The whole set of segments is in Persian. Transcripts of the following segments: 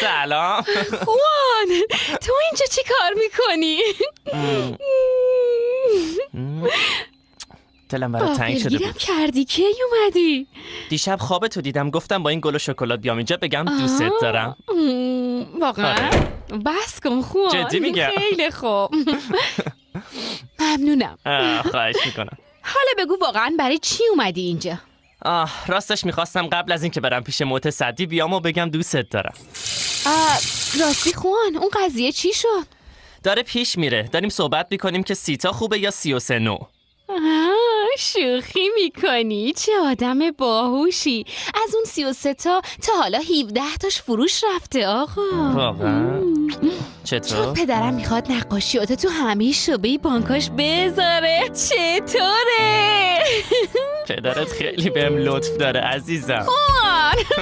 سلام. خوان تو اینجا چی کار میکنی؟ دلم برای تنگ شده گیرم بود. کردی کی اومدی؟ دیشب خوابتو دیدم گفتم با این گل و شکلات بیام اینجا بگم دوست دارم. واقعا؟ آره. بس کن خوان. جدی میگم. خیلی خوب. ممنونم. خواهش میکنم. حالا بگو واقعا برای چی اومدی اینجا؟ راستش میخواستم قبل از اینکه برم پیش متصدی بیام و بگم دوستت دارم. راستی خوان اون قضیه چی شد؟ داره پیش میره. داریم صحبت میکنیم که 30 تا خوبه یا 33 نو. شوخی میکنی؟ چه آدم باهوشی. از اون 33 تا حالا 17 تاش فروش رفته آقا. واقعا؟ چون چطور؟ پدرم میخواد نقاشیاتو تو همه شعبه بانکاش بذاره. چطوره؟ پدرت خیلی بهم لطف داره عزیزم.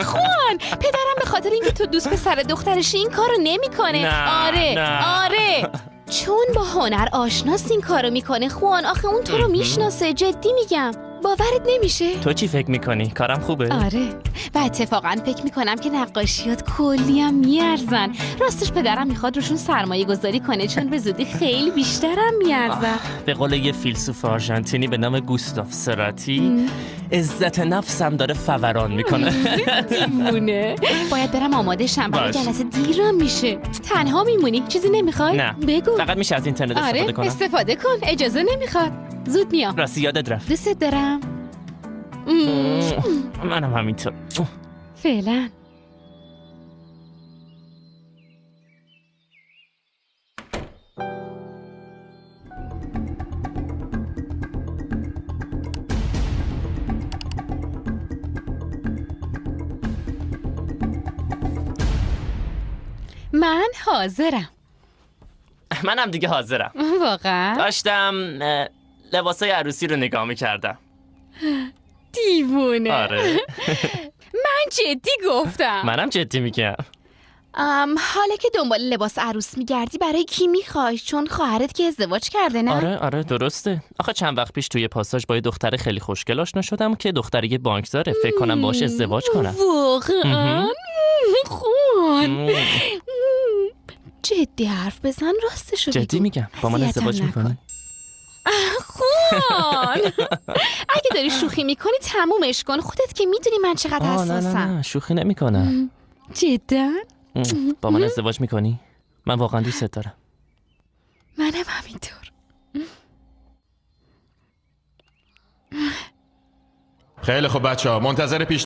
خوان پدرم به خاطر اینکه تو دوست پسر دخترش این کارو نمیکنه. نه. آره چون با هنر آشناست این کارو میکنه. خوان آخه اون تو رو میشناسه. جدی میگم باورت نمیشه. تو چی فکر میکنی؟ کارم خوبه؟ آره و اتفاقا فکر میکنم که نقاشیات کلی هم میارزن. راستش پدرم میخواد روشون سرمایه گذاری کنه چون به زودی خیلی بیشترم میارزن. به قول یه فیلسوف آرژانتینی به نام گوستاف سراتی، عزت نفسم داره فوران میکنه. دیوونه. باید برم آماده شم برای باش. جلسه دیرم میشه. تنها میمونی؟ چیزی نمیخوای؟ نه بگو. فقط میشه از اینترنت استفاده آره کنم. استفاده کن. اجازه نمیخواد. زود میام. راستی یادت رفت. دوست دارم. منم همینطور. فعلا. من حاضرم. منم دیگه حاضرم. واقعا؟ داشتم لباسای عروسی رو نگاه میکردم. دیوونه. آره. من جدی گفتم. منم جدی میگم. حالا که دنبال لباس عروس میگردی برای کی میخوای؟ چون خواهرت که ازدواج کرده نه؟ آره درسته. آخه چند وقت پیش توی پاساژ با یه دختر خیلی خوشگل آشنا شدم که دختر یه بانکداره. فکر کنم باهاش ازدواج کنم. واقعا؟ خوان جدی حرف بزن راستشو بگو. جدی میگم. با من اذیتم ازدواج نکن. میکنی؟ خوان اگه داری شوخی میکنی تمومش کن. خودت که میدونی من چقدر حساسم. نه شوخی نمیکنم. جدا؟ با من ازدواج میکنی؟ من واقعا دوستت دارم. منم همینطور. خیلی خب بچه‌ها منتظر